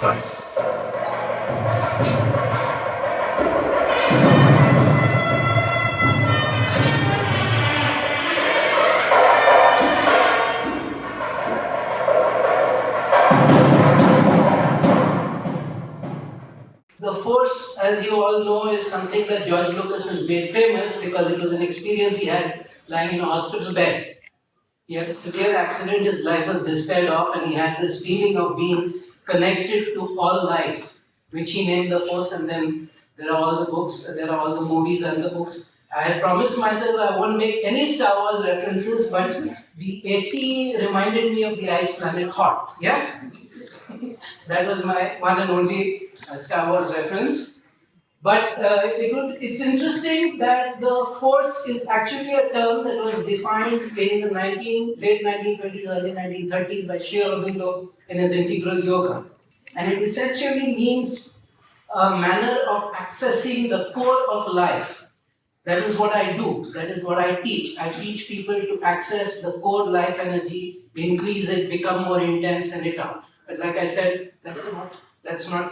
Right. The force, as you all know, is something that George Lucas has made famous because it was an experience he had lying in a hospital bed. He had a severe accident, his life was despaired of, and he had this feeling of being connected to all life, which he named the force, and then there are all the books, there are all the movies and the books. I had promised myself I won't make any Star Wars references, but the AC reminded me of the ice planet Hot. Yes? That was my one and only Star Wars reference. But it's interesting that the force is actually a term that was defined in the late 1920s, early 1930s by Sri Aurobindo in his Integral Yoga. And it essentially means a manner of accessing the core of life. That is what I do. That is what I teach. I teach people to access the core life energy, increase it, become more intense, and it out. But like I said, that's not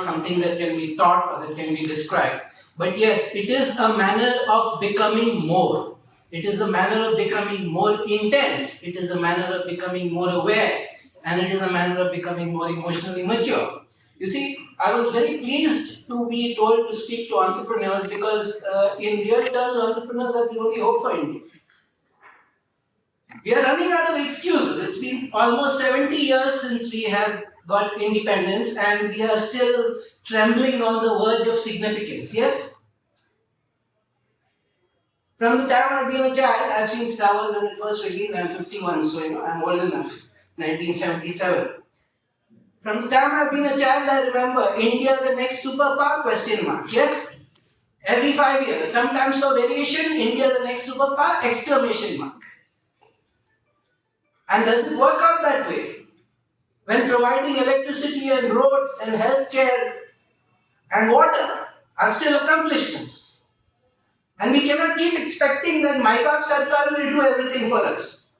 something that can be taught or that can be described. But yes, it is a manner of becoming more. It is a manner of becoming more intense. It is a manner of becoming more aware. And it is a manner of becoming more emotionally mature. You see, I was very pleased to be told to speak to entrepreneurs because in real terms, entrepreneurs are the only hope for India. We are running out of excuses. It's been almost 70 years since we have got independence and we are still trembling on the verge of significance. Yes? From the time I've been a child, I've seen Star Wars when it first released. I'm 51, so I'm old enough. 1977. From the time I've been a child, I remember India the next superpower, question mark. Yes? Every 5 years. Sometimes for variation, India the next superpower, exclamation mark. And does it work out that way? When providing electricity and roads and healthcare and water are still accomplishments. And we cannot keep expecting that my Baap Sarkar will do everything for us.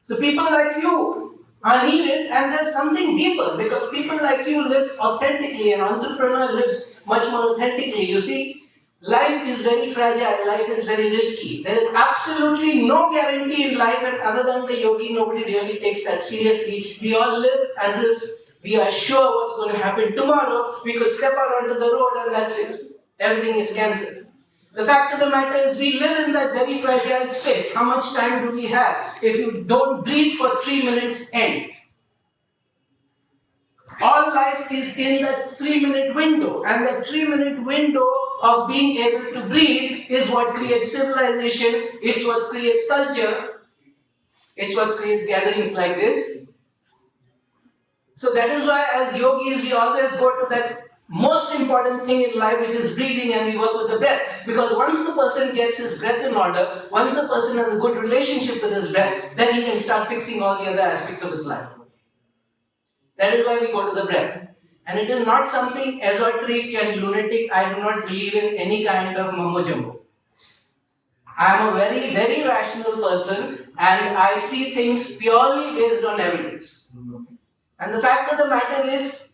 So people like you are needed, and there's something deeper because people like you live authentically. An entrepreneur lives much more authentically. You see, life is very fragile, life is very risky. There is absolutely no guarantee in life, and other than the yogi, nobody really takes that seriously. We all live as if we are sure what's going to happen tomorrow. We could step out onto the road and that's it. Everything is cancelled. The fact of the matter is we live in that very fragile space. How much time do we have? If you don't breathe for 3 minutes, end. All life is in that 3-minute window, and that 3-minute window of being able to breathe is what creates civilization, it's what creates culture, it's what creates gatherings like this. So that is why as yogis we always go to that most important thing in life, which is breathing, and we work with the breath. Because once the person gets his breath in order, once the person has a good relationship with his breath, then he can start fixing all the other aspects of his life. That is why we go to the breath. And it is not something esoteric and lunatic. I do not believe in any kind of mumbo jumbo. I am a very, very rational person and I see things purely based on evidence. And the fact of the matter is,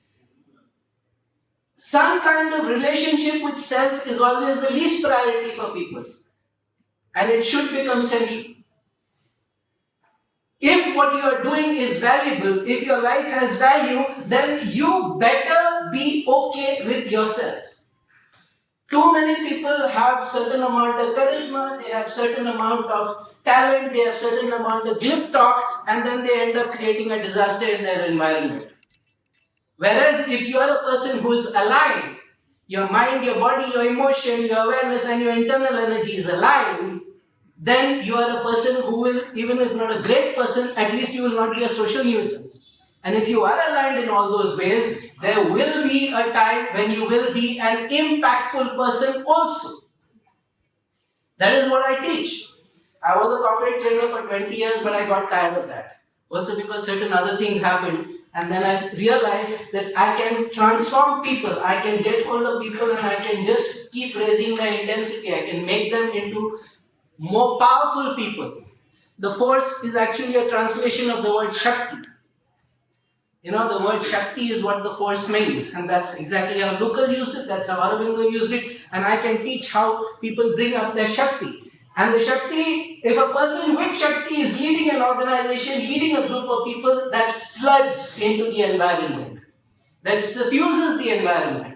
some kind of relationship with self is always the least priority for people. And it should become central. If what you are doing is valuable, if your life has value, then you better be okay with yourself. Too many people have certain amount of charisma, they have certain amount of talent, they have certain amount of glib talk, and then they end up creating a disaster in their environment. Whereas if you are a person who is aligned, your mind, your body, your emotion, your awareness and your internal energy is aligned, then you are a person who will, even if not a great person, at least you will not be a social nuisance. And if you are aligned in all those ways, there will be a time when you will be an impactful person also. That is what I teach. I was a corporate trainer for 20 years, but I got tired of that. Also because certain other things happened. And then I realized that I can transform people. I can get hold of people and I can just keep raising their intensity. I can make them into more powerful people. The force is actually a translation of the word Shakti. The word Shakti is what the force means, and that's exactly how Lucas used it, that's how Aurobindo used it, and I can teach how people bring up their Shakti. And the Shakti, if a person with Shakti is leading an organization, leading a group of people, that floods into the environment, that suffuses the environment.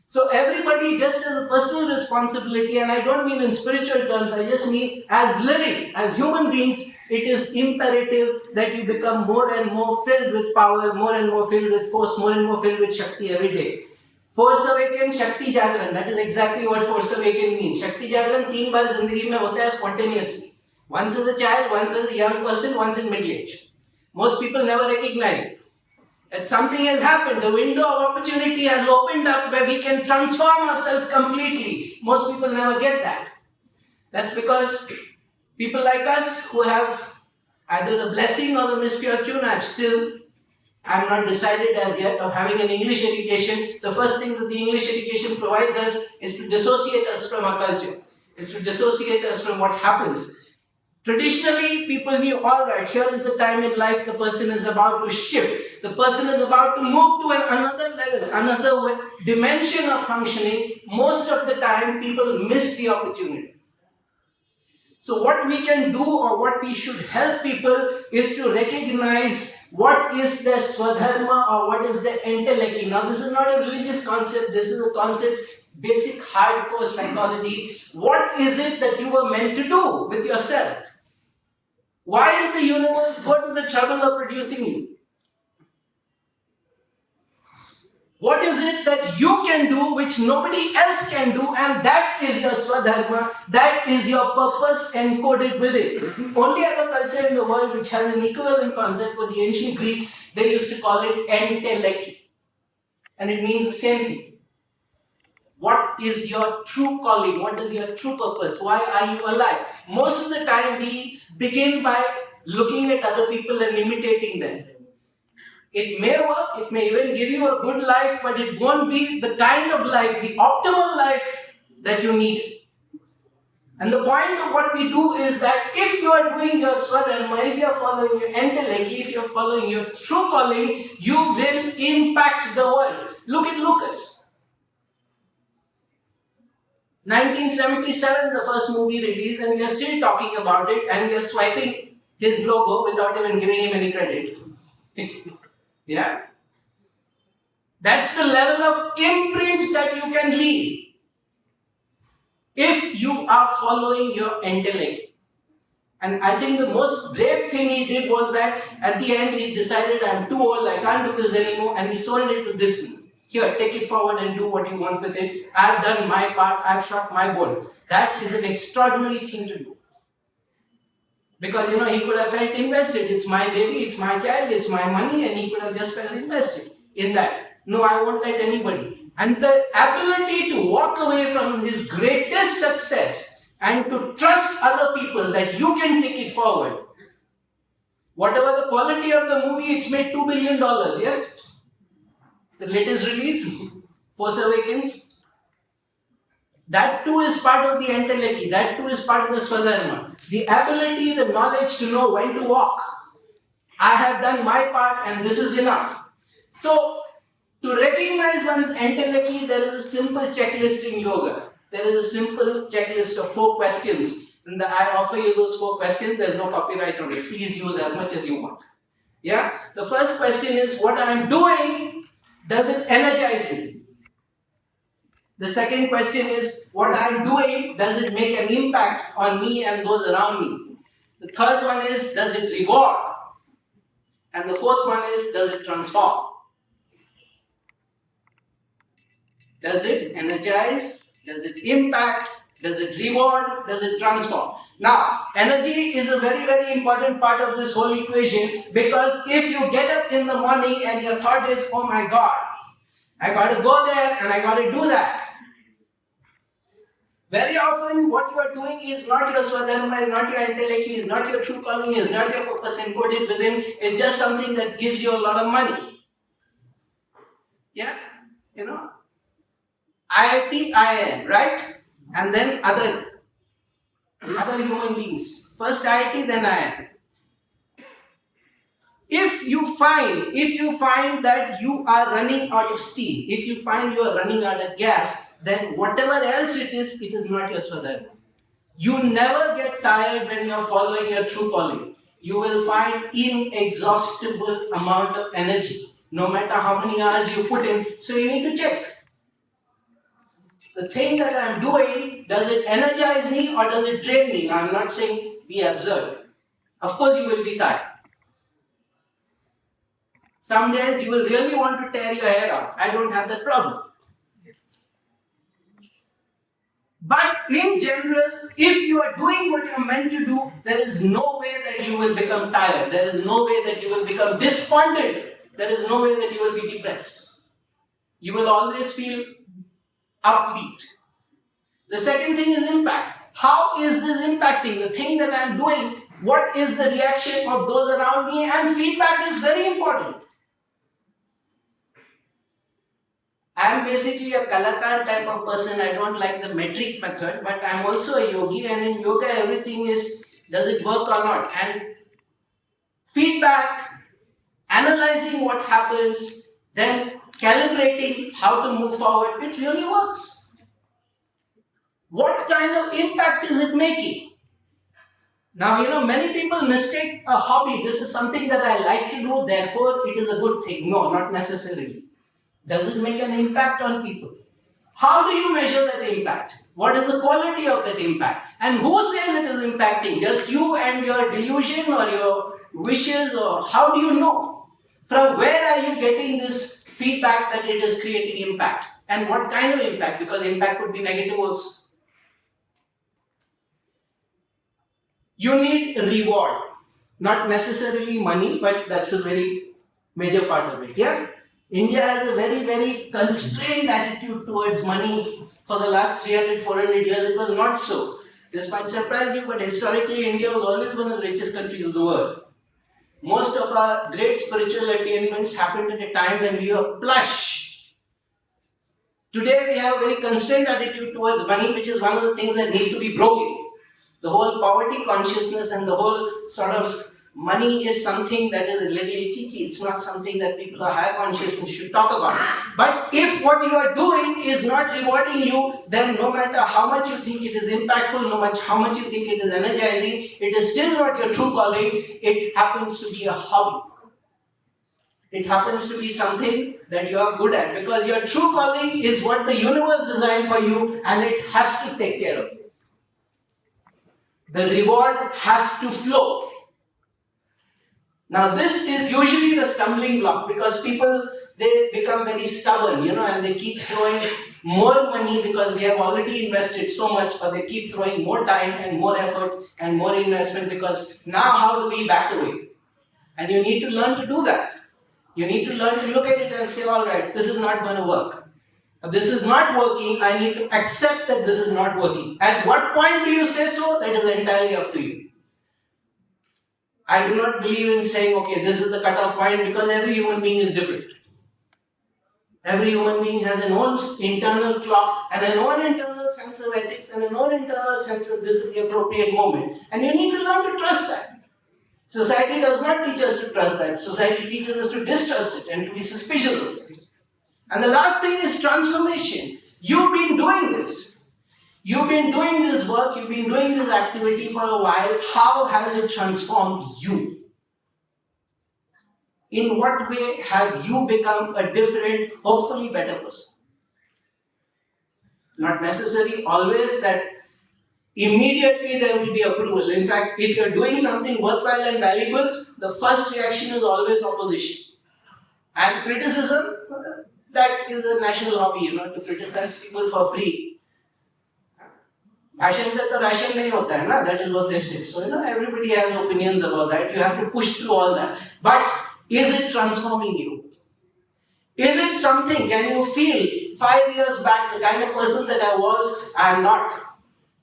So everybody just has a personal responsibility, and I don't mean in spiritual terms, I just mean as living, as human beings, it is imperative that you become more and more filled with power, more and more filled with force, more and more filled with Shakti every day. Force Awaken, Shakti Jagran, that is exactly what Force Awaken means. Shakti Jagran 3 बार जिंदगी में होता है spontaneously. Once as a child, once as a young person, once in middle age. Most people never recognize it. That something has happened, the window of opportunity has opened up where we can transform ourselves completely. Most people never get that. That's because people like us who have either the blessing or the misfortune, I'm not decided as yet of having an English education. The first thing that the English education provides us is to dissociate us from our culture, is to dissociate us from what happens. Traditionally, people knew, all right, here is the time in life the person is about to shift. The person is about to move to another level, another dimension of functioning. Most of the time, people miss the opportunity. So what we can do, or what we should help people, is to recognize what is the Swadharma or what is the Entelechy. Now, this is not a religious concept. This is a concept, basic hardcore psychology. What is it that you were meant to do with yourself? Why did the universe go to the trouble of producing you? What is it that you can do which nobody else can do, and that is your Swadharma, that is your purpose encoded with it. Only other culture in the world which has an equivalent concept for the ancient Greeks, they used to call it Entelechy. And it means the same thing. What is your true calling? What is your true purpose? Why are you alive? Most of the time we begin by looking at other people and imitating them. It may work, it may even give you a good life, but it won't be the kind of life, the optimal life that you need. And the point of what we do is that if you are doing your Swadharma, if you are following your Entelechy, if you are following your true calling, you will impact the world. Look at Lucas. 1977, the first movie released, and we are still talking about it, and we are swiping his logo without even giving him any credit. Yeah? That's the level of imprint that you can leave if you are following your Entelechy. And I think the most brave thing he did was that at the end he decided, I'm too old, I can't do this anymore, and he sold it to Disney. Here, take it forward and do what you want with it. I've done my part, I've shot my boat. That is an extraordinary thing to do. Because, he could have felt invested. It's my baby, it's my child, it's my money, and he could have just felt invested in that. No, I won't let anybody. And the ability to walk away from his greatest success and to trust other people that you can take it forward. Whatever the quality of the movie, it's made $2 billion, yes? The latest release, Force Awakens. That too is part of the Entelechy. That too is part of the Swadharma. The ability, the knowledge to know when to walk. I have done my part and this is enough. So, to recognize one's Entelechy, there is a simple checklist in yoga. There is a simple checklist of 4 questions. And I offer you those 4 questions. There is no copyright on it. Please use as much as you want. Yeah? The first question is, what I am doing, does it energize me? The second question is, what I am doing, does it make an impact on me and those around me? The third one is, does it reward? And the fourth one is, does it transform? Does it energize? Does it impact? Does it reward? Does it transform? Now, energy is a very, very important part of this whole equation, because if you get up in the morning and your thought is, oh my God, I got to go there and I got to do that. Very often what you are doing is not your Swadharma, is not your Entelechy, is not your true calling, is not your purpose encoded within, it's just something that gives you a lot of money. Yeah? IIT, IIM, right? And then other human beings. First IIT, then IIM. If if you find that you are running out of steam, if you find you are running out of gas, then whatever else it is not your Swadharma. You never get tired when you are following your true calling. You will find inexhaustible amount of energy, no matter how many hours you put in. So you need to check. The thing that I am doing, does it energize me or does it drain me? Now, I'm not saying be absurd. Of course you will be tired. Some days you will really want to tear your hair out. I don't have that problem. But in general, if you are doing what you are meant to do, there is no way that you will become tired. There is no way that you will become despondent. There is no way that you will be depressed. You will always feel upbeat. The second thing is impact. How is this impacting the thing that I am doing? What is the reaction of those around me? And feedback is very important. I am basically a kalakar type of person. I don't like the metric method, but I am also a yogi, and in yoga everything is, does it work or not? And feedback, analyzing what happens, then calibrating how to move forward, it really works. What kind of impact is it making? Now, many people mistake a hobby. This is something that I like to do, therefore it is a good thing. No, not necessarily. Does it make an impact on people? How do you measure that impact? What is the quality of that impact? And who says it is impacting? Just you and your delusion or your wishes, or how do you know? From where are you getting this feedback that it is creating impact? And what kind of impact? Because impact could be negative also. You need reward. Not necessarily money, but that's a very major part of it. Yeah? India has a very, very constrained attitude towards money for the last 300, 400 years. It was not so. This might surprise you, but historically India was always one of the richest countries of the world. Most of our great spiritual attainments happened at a time when we were plush. Today we have a very constrained attitude towards money, which is one of the things that need to be broken. The whole poverty consciousness and the whole sort of money is something that is a little itchy. It's not something that people are higher consciousness should talk about. But if what you are doing is not rewarding you, then no matter how much you think it is impactful, no matter how much you think it is energizing, it is still not your true calling. It happens to be a hobby. It happens to be something that you are good at, because your true calling is what the universe designed for you, and it has to take care of you. The reward has to flow. Now this is usually the stumbling block, because people, they become very stubborn, and they keep throwing more money because we have already invested so much, or they keep throwing more time and more effort and more investment, because now how do we back away? And you need to learn to do that. You need to learn to look at it and say, all right, this is not going to work. If this is not working, I need to accept that this is not working. At what point do you say so? That is entirely up to you. I do not believe in saying, okay, this is the cutoff point, because every human being is different. Every human being has an own internal clock and an own internal sense of ethics and an own internal sense of this is the appropriate moment. And you need to learn to trust that. Society does not teach us to trust that. Society teaches us to distrust it and to be suspicious of it. And the last thing is transformation. You've been doing this. You've been doing this work, you've been doing this activity for a while. How has it transformed you? In what way have you become a different, hopefully better person? Not necessarily always that immediately there will be approval. In fact, if you're doing something worthwhile and valuable, the first reaction is always opposition. And criticism, that is a national hobby, to criticize people for free. Passion that the ration nahi hota hai na, that is what they say. So, everybody has opinions about that. You have to push through all that. But is it transforming you? Is it something, can you feel 5 years back, the kind of person that I was, I am not.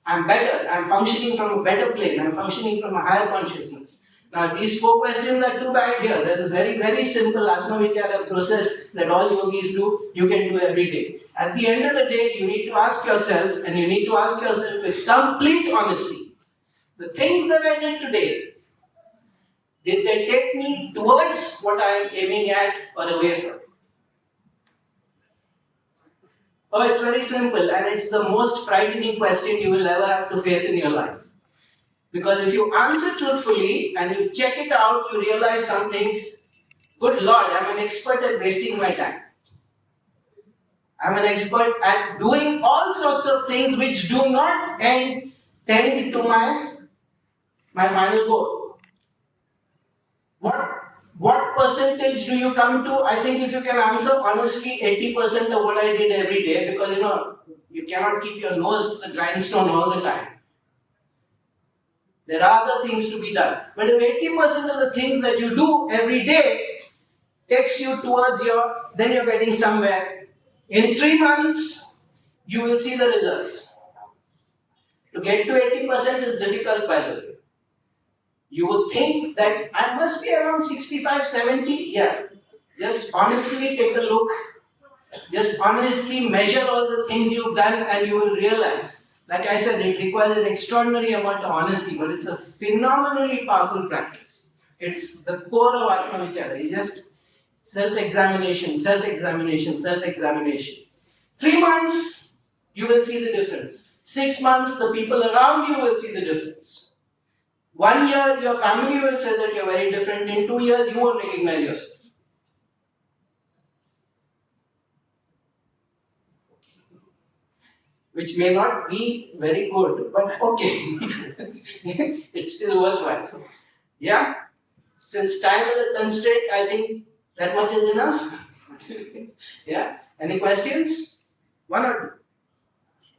I'm better. I'm functioning from a better plane. I'm functioning from a higher consciousness. Now, these 4 questions are too bad here. There's a very, very simple Atma-Vichara process that all yogis do, you can do every day. At the end of the day, you need to ask yourself, and you need to ask yourself with complete honesty, the things that I did today, Did they take me towards what I am aiming at or away from? Oh, it's very simple, and it's the most frightening question you will ever have to face in your life. Because if you answer truthfully and you check it out, you realize something. Good Lord, I'm an expert at wasting my time. I'm an expert at doing all sorts of things which do not tend to my final goal. What percentage do you come to? I think if you can answer honestly 80% of what I did every day, because you cannot keep your nose to the grindstone all the time. There are other things to be done. But if 80% of the things that you do every day takes you towards then you're getting somewhere. In 3 months, you will see the results. To get to 80% is difficult, by the way. You would think that I must be around 65, 70. Yeah. Just honestly take a look. Just honestly measure all the things you've done and you will realize. Like I said, it requires an extraordinary amount of honesty, but it's a phenomenally powerful practice. It's the core of Atma Vichara. You just self-examination, self-examination, self-examination. 3 months, you will see the difference. 6 months, the people around you will see the difference. 1 year, your family will say that you're very different. In 2 years, you won't recognize yourself. Which may not be very good, but okay. It's still worthwhile. Yeah? Since time is a constraint, I think that much is enough. Yeah? Any questions? One or two?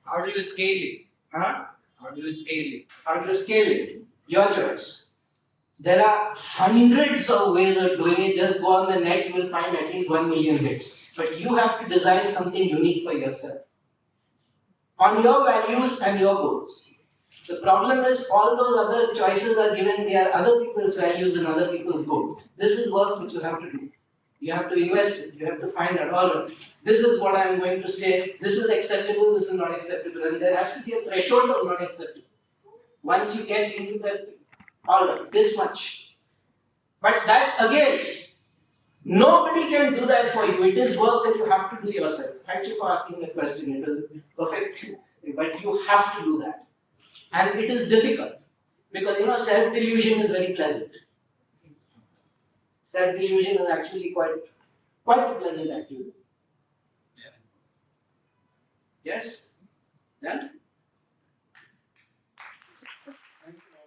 How do you scale it? Huh? How do you scale it? How to scale it? Your choice. There are hundreds of ways of doing it. Just go on the net, you will find at least 1 million hits. But you have to design something unique for yourself, on your values and your goals. The problem is all those other choices are given, they are other people's values and other people's goals. This is work which you have to do. You have to invest it, you have to find out, all right, this is what I am going to say, this is acceptable, this is not acceptable, and there has to be a threshold of not acceptable. Once you get into that, all right, this much. But that again, nobody can do that for you. It is work that you have to do yourself. Thank you for asking that question. It was perfect. But you have to do that. And it is difficult. Because self-delusion is very pleasant. Self-delusion is actually quite pleasant actually. Yeah. Yes? Done?